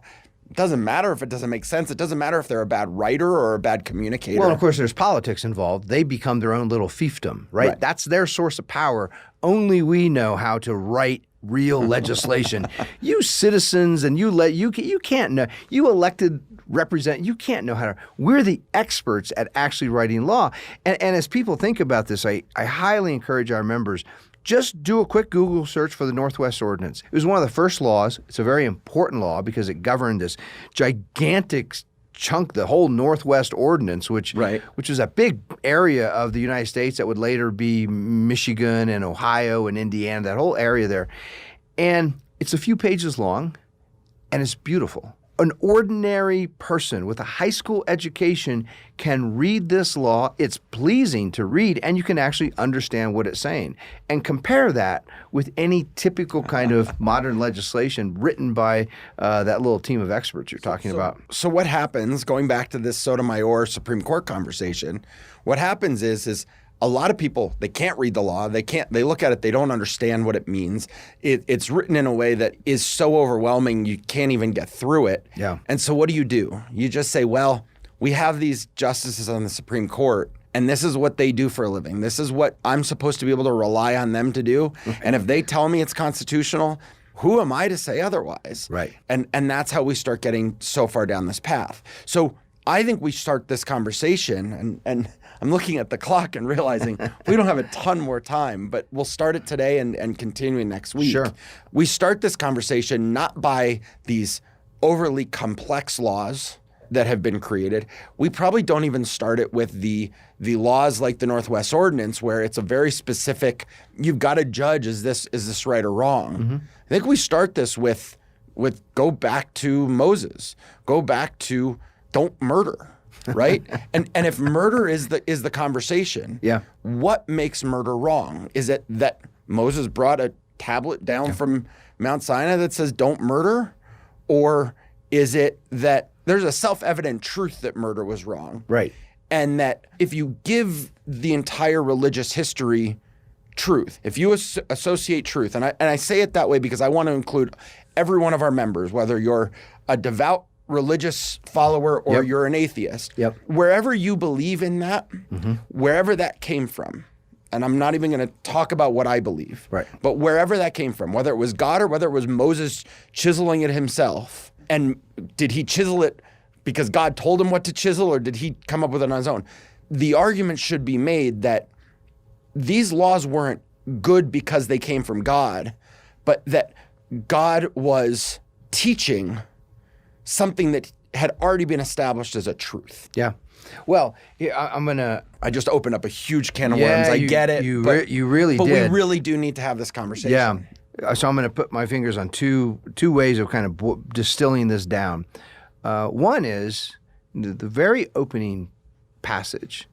It doesn't matter if it doesn't make sense. It doesn't matter if they're a bad writer or a bad communicator. Well, of course, there's politics involved. They become their own little fiefdom, right? That's their source of power. Only we know how to write real legislation. You citizens and you can't know. You elected you can't know how to. We're the experts at actually writing law. And as people think about this, I highly encourage our members, just do a quick Google search for the Northwest Ordinance. It was one of the first laws. It's a very important law because it governed this gigantic chunk, the whole Northwest Ordinance, which was a big area of the United States that would later be Michigan and Ohio and Indiana, that whole area there. And it's a few pages long, and it's beautiful. An ordinary person with a high school education can read this law. It's pleasing to read, and you can actually understand what it's saying. And compare that with any typical kind of modern legislation written by that little team of experts you're talking about. So what happens, going back to this Sotomayor Supreme Court conversation, what happens is a lot of people, they can't read the law. They look at it, they don't understand what it means. It's written in a way that is so overwhelming, you can't even get through it. Yeah. And so what do? You just say, well, we have these justices on the Supreme Court, and this is what they do for a living. This is what I'm supposed to be able to rely on them to do. And if they tell me it's constitutional, who am I to say otherwise? Right. And that's how we start getting so far down this path. So I think we start this conversation, and I'm looking at the clock and realizing we don't have a ton more time, but we'll start it today and continue next week. Sure. We start this conversation not by these overly complex laws that have been created. We probably don't even start it with the laws like the Northwest Ordinance, where it's a very specific, you've got to judge, is this right or wrong? Mm-hmm. I think we start this with go back to Moses, go back to don't murder. Right? and if murder is the conversation, what makes murder wrong? Is it that Moses brought a tablet down from Mount Sinai that says don't murder? Or is it that there's a self-evident truth that murder was wrong? Right. And that if you give the entire religious history truth, if you associate truth, and I say it that way because I want to include every one of our members, whether you're a devout religious follower or you're an atheist, wherever you believe in that, wherever that came from, and I'm not even going to talk about what I believe, but wherever that came from, whether it was God or whether it was Moses chiseling it himself, and did he chisel it because God told him what to chisel, or did he come up with it on his own? The argument should be made that these laws weren't good because they came from God, but that God was teaching something that had already been established as a truth. Yeah. Well, I just opened up a huge can of worms. I get it. You really but did. we really do need to have this conversation. Yeah. So I'm going to put my fingers on two ways of kind of distilling this down. One is the very opening passage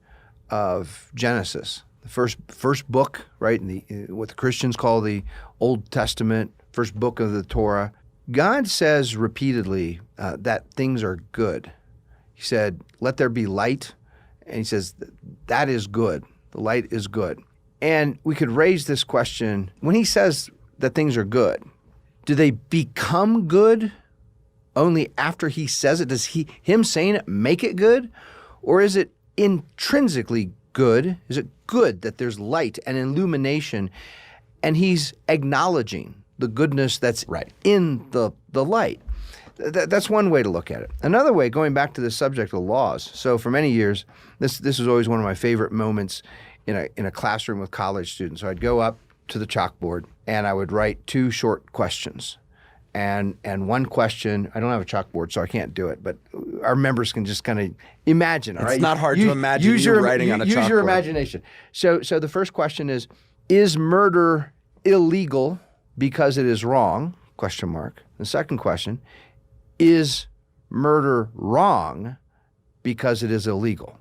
of Genesis, the first book, right? What the Christians call the Old Testament, first book of the Torah. God says repeatedly that things are good. He said, "Let there be light," and he says that is good. The light is good. And we could raise this question: when he says that things are good, do they become good only after he says it? Does him saying it make it good, or is it intrinsically good? Is it good that there's light and illumination, and he's acknowledging the goodness that's in the light? That's one way to look at it. Another way, going back to the subject of laws. So for many years, this was always one of my favorite moments in a classroom with college students. So I'd go up to the chalkboard and I would write 2 short questions. And one question, I don't have a chalkboard, so I can't do it, but our members can just kind of imagine. All right? It's not hard to imagine you writing on a chalkboard. Use your imagination. So the first question is murder illegal because it is wrong? ? The second question, is murder wrong because it is illegal? ?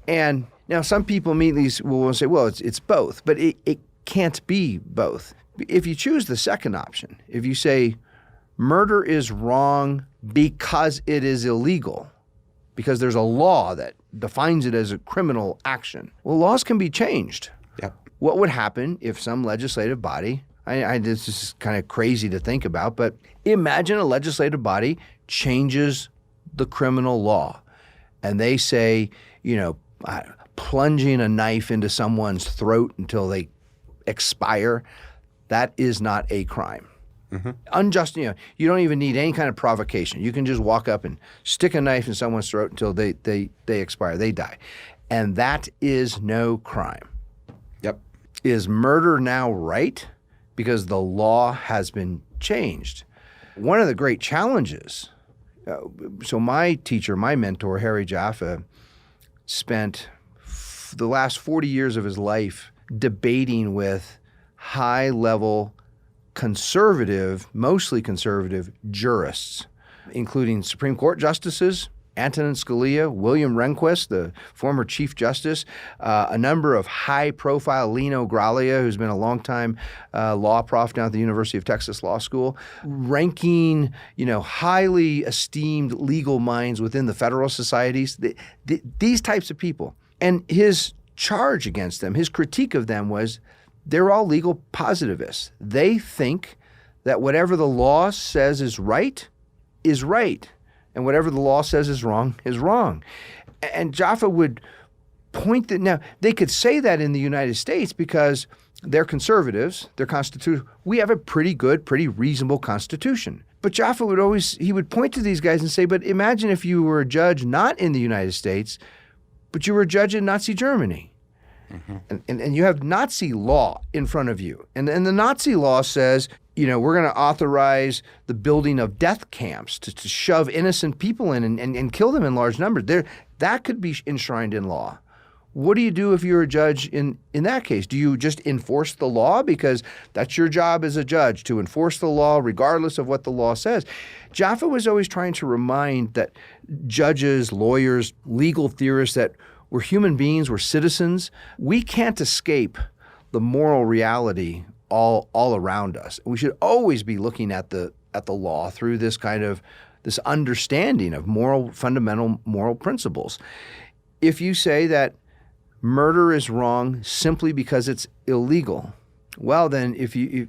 And now some people immediately will say, well, it's both, but it can't be both. If you choose the second option, if you say murder is wrong because it is illegal, because there's a law that defines it as a criminal action, well, laws can be changed. Yep. What would happen if some legislative body, this is kind of crazy to think about, but imagine a legislative body changes the criminal law and they say, plunging a knife into someone's throat until they expire, that is not a crime. Unjust, you don't even need any kind of provocation. You can just walk up and stick a knife in someone's throat until they expire, they die. And that is no crime. Yep. Is murder now right because the law has been changed? One of the great challenges, so my teacher, my mentor, Harry Jaffa, spent the last 40 years of his life debating with high-level conservative, mostly conservative jurists, including Supreme Court justices, Antonin Scalia, William Rehnquist, the former Chief Justice, a number of high-profile, Lino Graglia, who's been a longtime law prof down at the University of Texas Law School, ranking, highly esteemed legal minds within the Federalist Societies, these types of people. And his charge against them, his critique of them was they're all legal positivists. They think that whatever the law says is right, and whatever the law says is wrong, is wrong. And Jaffa would point that, now, they could say that in the United States because they're conservatives, they're constitutional. We have a pretty good, pretty reasonable constitution. But Jaffa would point to these guys and say, but imagine if you were a judge not in the United States, but you were a judge in Nazi Germany. And you have Nazi law in front of you. And the Nazi law says, we're going to authorize the building of death camps to shove innocent people in and kill them in large numbers. That could be enshrined in law. What do you do if you're a judge in that case? Do you just enforce the law? Because that's your job as a judge, to enforce the law regardless of what the law says. Jaffa was always trying to remind that judges, lawyers, legal theorists, that we're human beings, we're citizens. We can't escape the moral reality all around us. We should always be looking at the law through this kind of this understanding of fundamental moral principles. If you say that murder is wrong simply because it's illegal, well, then if you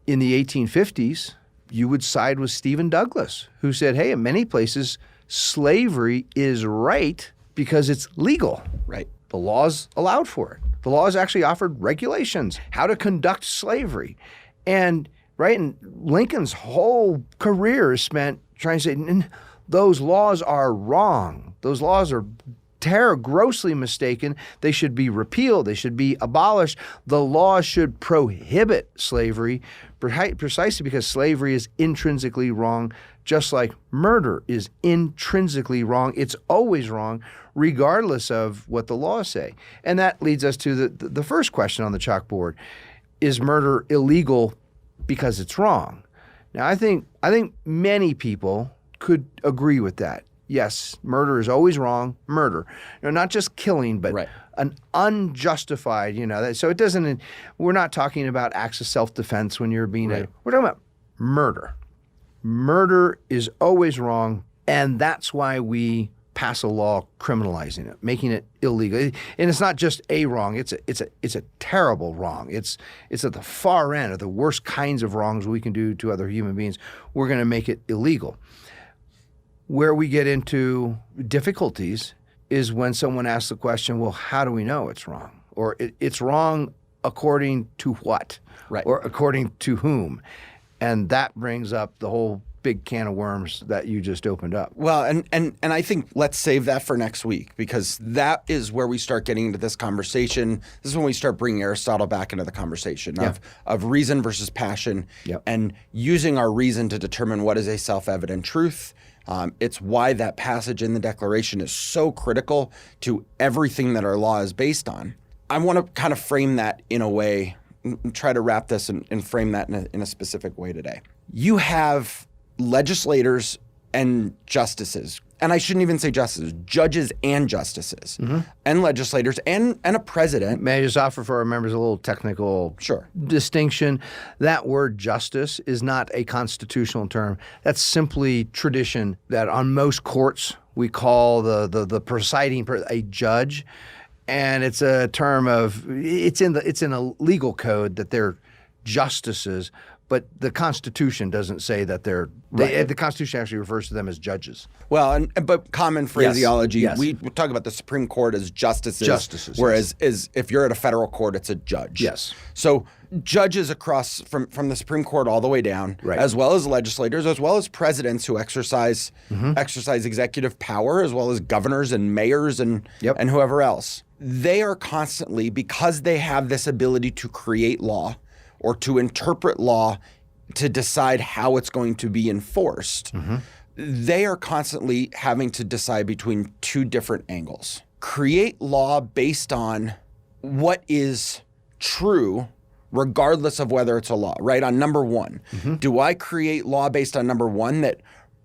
in the 1850s, you would side with Stephen Douglas, who said, hey, in many places, slavery is right because it's legal. Right. The laws allowed for it. The laws actually offered regulations, how to conduct slavery. And Lincoln's whole career is spent trying to say, those laws are wrong. Those laws are grossly mistaken. They should be repealed. They should be abolished. The law should prohibit slavery, precisely because slavery is intrinsically wrong, just like murder is intrinsically wrong. It's always wrong, regardless of what the laws say. And that leads us to the first question on the chalkboard. Is murder illegal because it's wrong? Now, I think many people could agree with that. Yes, murder is always wrong. Murder, not just killing, but an unjustified. So it doesn't. We're not talking about acts of self-defense when you're being. We're talking about murder. Murder is always wrong, and that's why we pass a law criminalizing it, making it illegal. And it's not just a wrong; it's a terrible wrong. It's at the far end of the worst kinds of wrongs we can do to other human beings. We're going to make it illegal. Where we get into difficulties is when someone asks the question, well, how do we know it's wrong? Or it's wrong according to what? Or according to whom? And that brings up the whole big can of worms that you just opened up. Well, and I think let's save that for next week, because that is where we start getting into this conversation. This is when we start bringing Aristotle back into the conversation of reason versus passion and using our reason to determine what is a self-evident truth. It's why that passage in the Declaration is so critical to everything that our law is based on. I want to kind of frame that in a way, try to wrap this and frame that in a specific way today. You have legislators and justices, and I shouldn't even say justices, judges and justices, and legislators and a president. May I just offer for our members a little technical distinction? That word justice is not a constitutional term. That's simply tradition that on most courts we call the presiding a judge, and it's a term of it's in a legal code that they're justices. But the Constitution doesn't say that the Constitution actually refers to them as judges. Well, but common phraseology, we talk about the Supreme Court as justices, whereas if you're at a federal court, it's a judge. Yes. So judges across from the Supreme Court all the way down, as well as legislators, as well as presidents who exercise executive power, as well as governors and mayors and whoever else. They are constantly, because they have this ability to create law, or to interpret law to decide how it's going to be enforced, they are constantly having to decide between two different angles. Create law based on what is true, regardless of whether it's a law, right? On number one, do I create law based on number one, that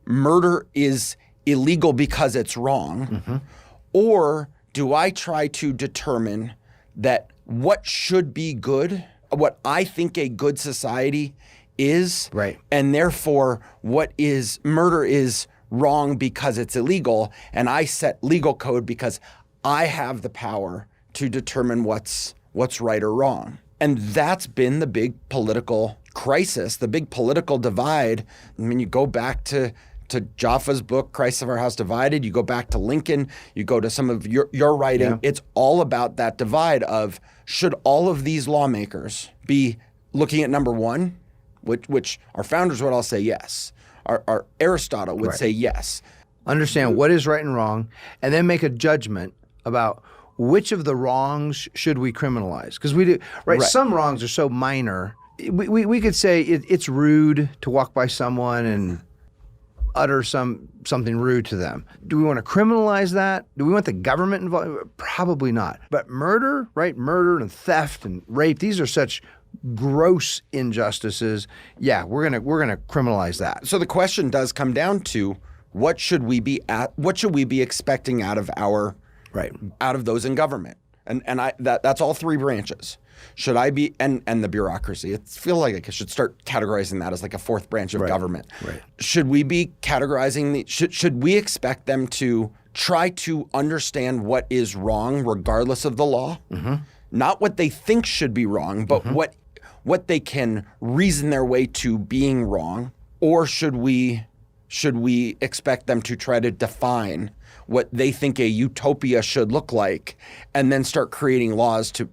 murder is illegal because it's wrong? Or do I try to determine that what should be good, what I think a good society is, and therefore what is murder is wrong because it's illegal, and I set legal code because I have the power to determine what's right or wrong. And that's been the big political crisis, the big political divide. I mean, you go back to Jaffa's book, Christ of Our House Divided, you go back to Lincoln, you go to some of your writing, it's all about that divide of, should all of these lawmakers be looking at number one, which our founders would all say yes. Our Aristotle would say yes. Understand what is right and wrong, and then make a judgment about which of the wrongs should we criminalize. Because we do, some wrongs are so minor. We could say it's rude to walk by someone and utter something rude to them. Do we want to criminalize that? Do we want the government involved? Probably not. But murder, murder and theft and rape, these are such gross injustices. Yeah, we're gonna criminalize that. So the question does come down to, what should we be expecting out of out of those in government? And that's all three branches. Should I be, and the bureaucracy, it feels like I should start categorizing that as like a fourth branch of government. Should we be categorizing should we expect them to try to understand what is wrong regardless of the law? Not what they think should be wrong, but what they can reason their way to being wrong? Or should we expect them to try to define what they think a utopia should look like, and then start creating laws to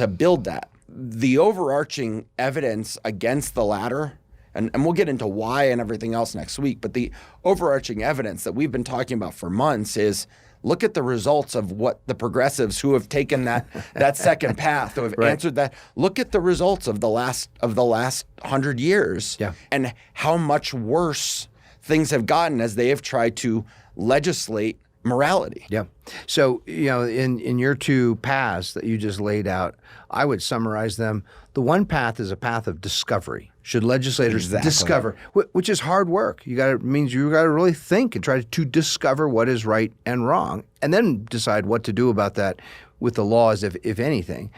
build that? The overarching evidence against the latter, and we'll get into why and everything else next week, but the overarching evidence that we've been talking about for months is look at the results of what the progressives who have taken that second path, who have answered that. Look at the results of the last 100 years and how much worse things have gotten as they have tried to legislate morality. Yeah. So, in your two paths that you just laid out, I would summarize them. The one path is a path of discovery. Should legislators discover, which is hard work. Means you got to really think and try to discover what is right and wrong, and then decide what to do about that with the laws, if anything.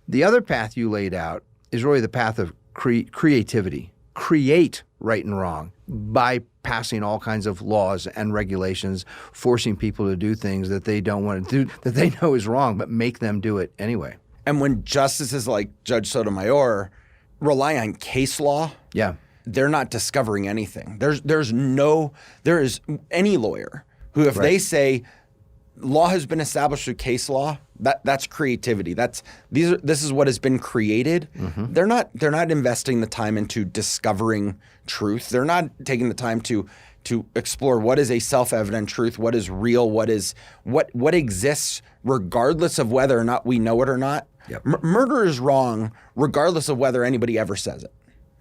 The other path you laid out is really the path of creativity. Create right and wrong by passing all kinds of laws and regulations, forcing people to do things that they don't want to do, that they know is wrong, but make them do it anyway. And when justices like Judge Sotomayor rely on case law, they're not discovering anything. There is any lawyer who, if they say law has been established through case law, that's creativity. This is what has been created. Mm-hmm. They're not investing the time into discovering truth. They're not taking the time to explore what is a self-evident truth, what is real, what exists regardless of whether or not we know it or not. Yep. Murder is wrong regardless of whether anybody ever says it.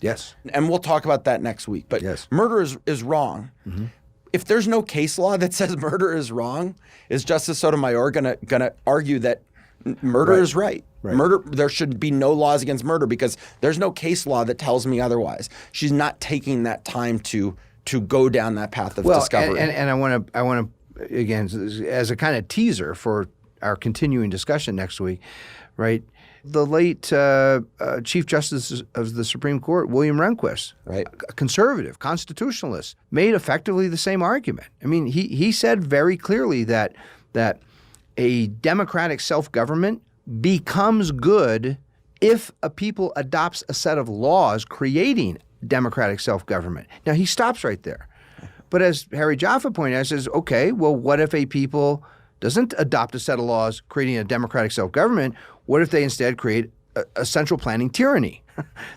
Yes. And we'll talk about that next week. But murder is wrong. Mm-hmm. If there's no case law that says murder is wrong, is Justice Sotomayor gonna argue that murder is right? Murder, there should be no laws against murder because there's no case law that tells me otherwise. She's not taking that time to go down that path of discovery. And I want to again, as a kind of teaser for our continuing discussion next week, right? The late Chief Justice of the Supreme Court, William Rehnquist, a conservative, constitutionalist, made effectively the same argument. I mean, he said very clearly that a democratic self-government becomes good if a people adopts a set of laws creating democratic self-government. Now, he stops right there. But as Harry Jaffa pointed out, says, okay, well, what if a people doesn't adopt a set of laws creating a democratic self-government? What if they instead create a central planning tyranny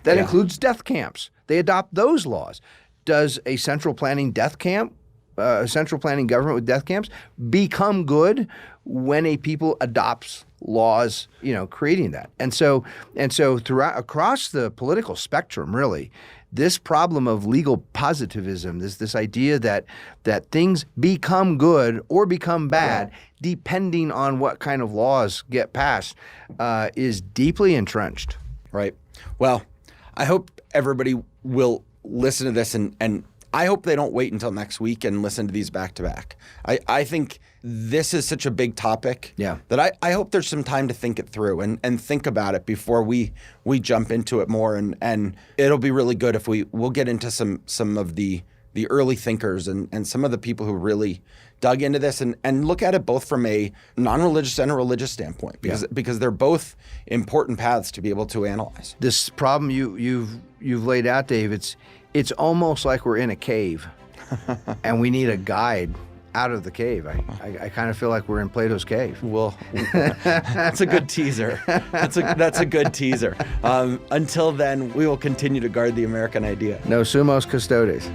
that includes death camps? They adopt those laws. Does a central planning death camp, a central planning government with death camps, become good when a people adopts laws, creating that? And so throughout across the political spectrum, really, this problem of legal positivism, this idea that things become good or become bad depending on what kind of laws get passed, is deeply entrenched. Right. Well, I hope everybody will listen to this and I hope they don't wait until next week and listen to these back to back. I think this is such a big topic that I hope there's some time to think it through and think about it before we jump into it more. And it'll be really good if we'll get into some of the early thinkers and some of the people who really dug into this and look at it both from a non-religious and a religious standpoint because they're both important paths to be able to analyze. This problem you've laid out, Dave, it's almost like we're in a cave and we need a guide out of the cave. I kind of feel like we're in Plato's cave. Well, that's a good teaser. That's a good teaser. Until then, we will continue to guard the American idea. No sumos custodes.